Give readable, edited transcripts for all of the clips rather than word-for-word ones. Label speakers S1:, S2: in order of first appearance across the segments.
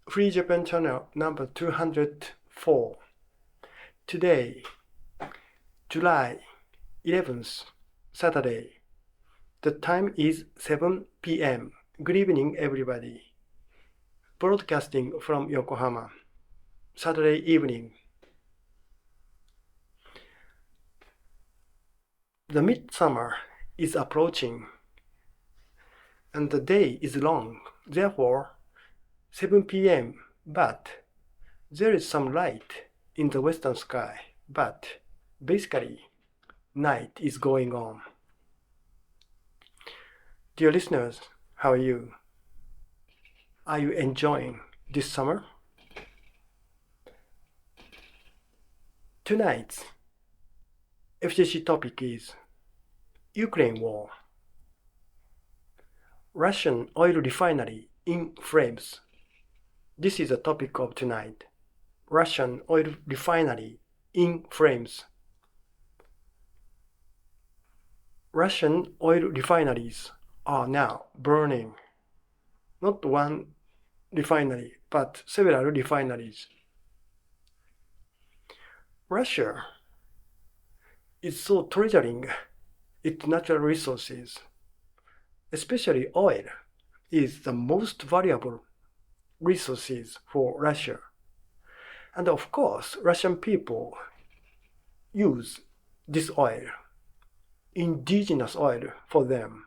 S1: Free Japan channel number 204. Today, July 11th, Saturday. The time is 7 p.m. Good evening, everybody. Broadcasting from Yokohama. Saturday evening. The midsummer is approaching, and the day is long. Therefore, 7 p.m. But there is some light in the western sky. But basically, night is going on. Dear listeners, how are you? Are you enjoying this summer? Tonight's FGC topic is Ukraine war. Russian oil refinery in flames. This is the topic of tonight. Russian oil refinery in flames. Russian oil refineries are now burning. Not one refinery, but several refineries. Russia is so treasuring its natural resources, especially oil is the most valuable resources for Russia. And of course, Russian people use this oil, indigenous oil for them.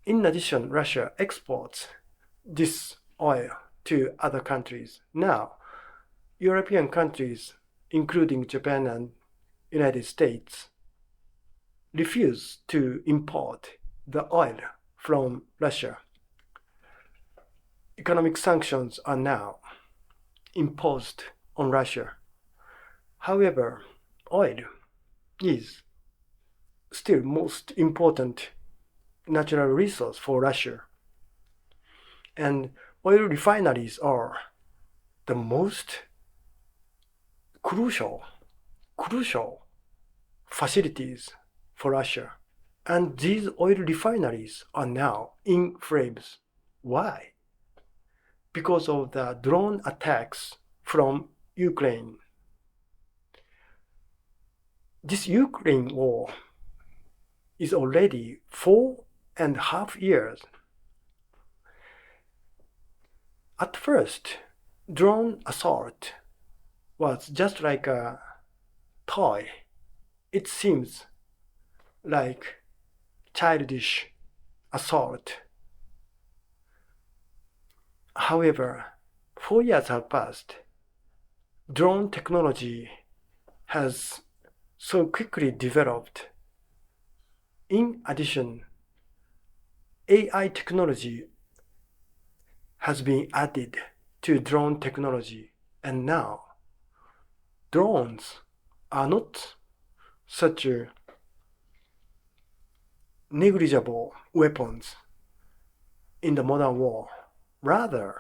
S1: In addition, Russia exports this oil to other countries. Now, European countries, including Japan and United States, refuse to import the oil from Russia. Economic sanctions are now imposed on Russia. However, oil is still most important natural resource for Russia. And oil refineries are the most crucial facilities for Russia. And these oil refineries are now in flames. Why? Because of the drone attacks from Ukraine. This Ukraine war is already 4.5 years. At first, drone assault was just like a toy. It seems like childish assault. However, 4 years have passed. Drone technology has so quickly developed. In addition, AI technology has been added to drone technology, and now drones are not such negligible weapons in the modern war. Rather,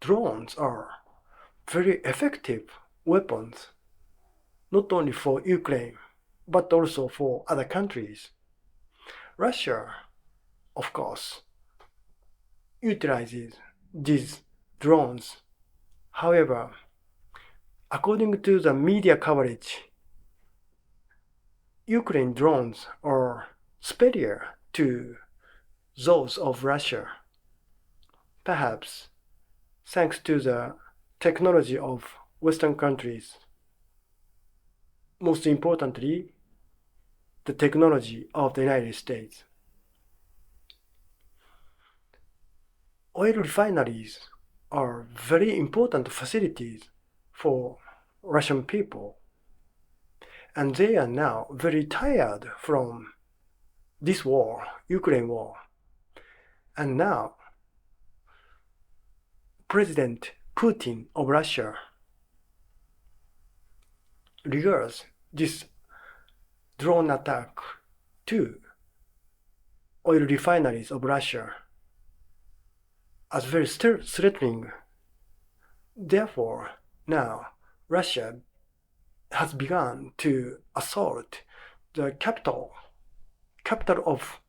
S1: drones are very effective weapons, not only for Ukraine, but also for other countries. Russia, of course, utilizes these drones. However, according to the media coverage, Ukraine drones are superior to those of Russia. Perhaps thanks to the technology of Western countries. Most importantly, the technology of the United States. Oil refineries are very important facilities for Russian people, and they are now very tired from this war, Ukraine war. And now, President Putin of Russia regards this drone attack to oil refineries of Russia as very threatening. Therefore, now Russia has begun to assault the capital of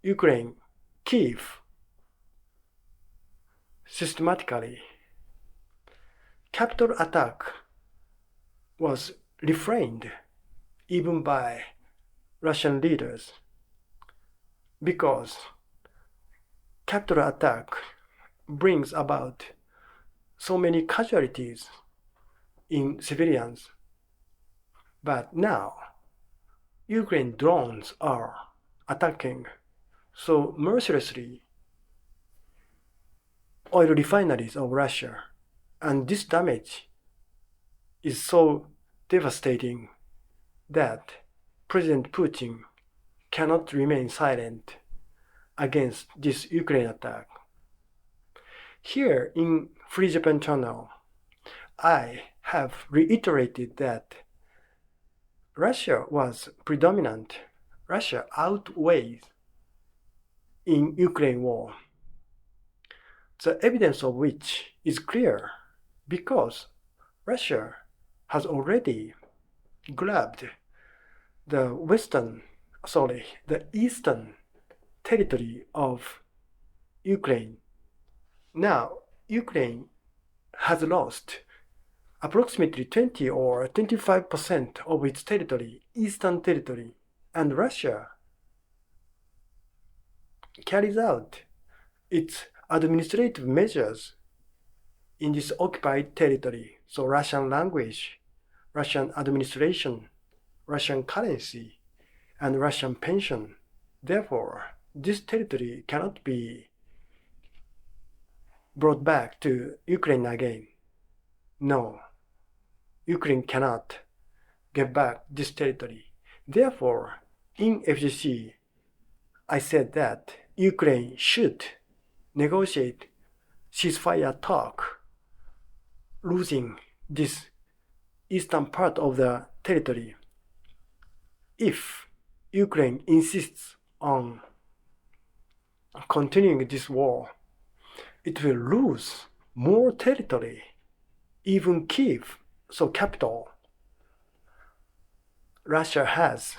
S1: Ukraine, Kiev. systematically. Capital attack was refrained even by Russian leaders because capital attack brings about so many casualties in civilians. But now, Ukraine drones are attacking so mercilessly oil refineries of Russia, and this damage is so devastating that President Putin cannot remain silent against this Ukraine attack. Here in Free Japan channel, I have reiterated that Russia was predominant. Russia outweighs in Ukraine war. The evidence of which is clear because Russia has already grabbed the eastern territory of Ukraine. Now, Ukraine has lost approximately 20 or 25% of its territory, eastern territory, and Russia carries out its administrative measures in this occupied territory. So Russian language, Russian administration, Russian currency, and Russian pension. Therefore, this territory cannot be brought back to Ukraine again. No, Ukraine cannot get back this territory. Therefore, in FGC, I said that Ukraine should negotiate ceasefire talk, losing this eastern part of the territory. If Ukraine insists on continuing this war, it will lose more territory, even Kiev, so capital. Russia has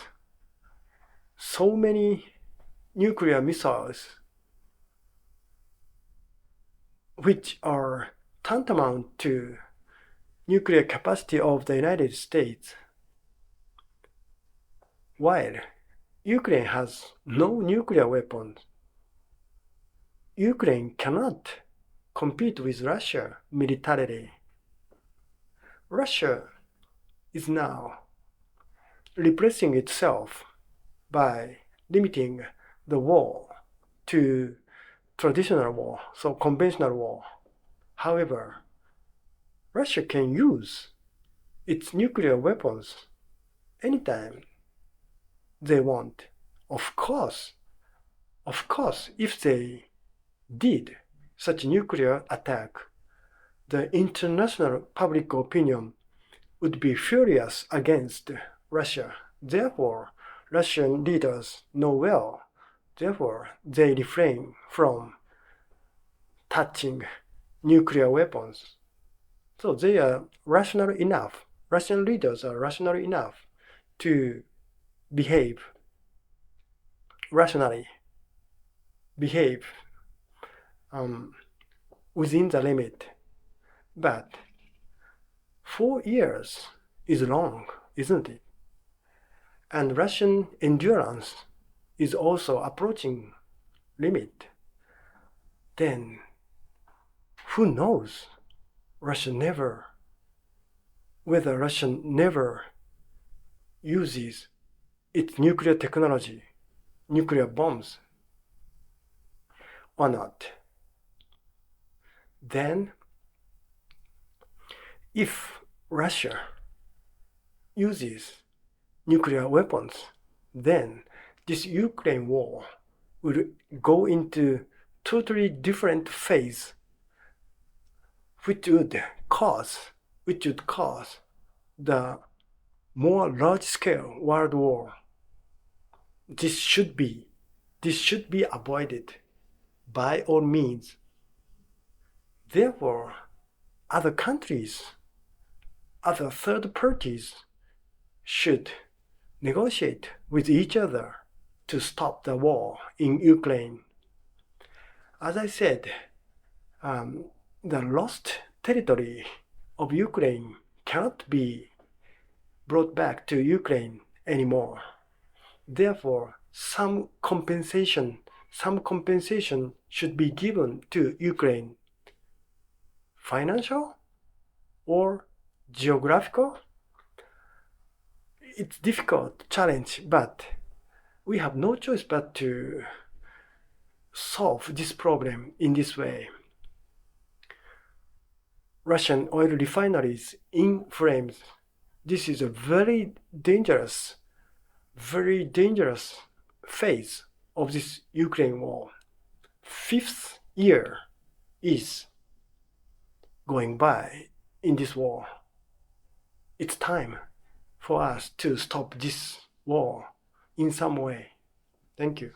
S1: so many nuclear missiles which are tantamount to nuclear capacity of the United States, while Ukraine has no nuclear weapons. Ukraine cannot compete with Russia militarily. Russia is now repressing itself by limiting the war to traditional war, so conventional war. However, Russia can use its nuclear weapons anytime they want. Of course, if they did such nuclear attack, the international public opinion would be furious against Russia. Therefore, Russian leaders know well. Therefore, they refrain from touching nuclear weapons. So they are rational enough. Russian leaders are rational enough to behave rationally, behave within the limit. But 4 years is long, isn't it? And Russian endurance is also approaching limit. Then who knows whether Russia never uses its nuclear technology, nuclear bombs, or not. Then, if Russia uses nuclear weapons, then this Ukraine war will go into totally different phase, which would cause the more large-scale world war. This should be avoided by all means. Therefore, other countries, other third parties should negotiate with each other to stop the war in Ukraine. As I said, the lost territory of Ukraine cannot be brought back to Ukraine anymore. Therefore, some compensation should be given to Ukraine. Financial or geographical? It's difficult challenge, but we have no choice but to solve this problem in this way. Russian oil refineries in flames. This is a very dangerous phase of this Ukraine war. 5th year is going by in this war. It's time for us to stop this war in some way. Thank you.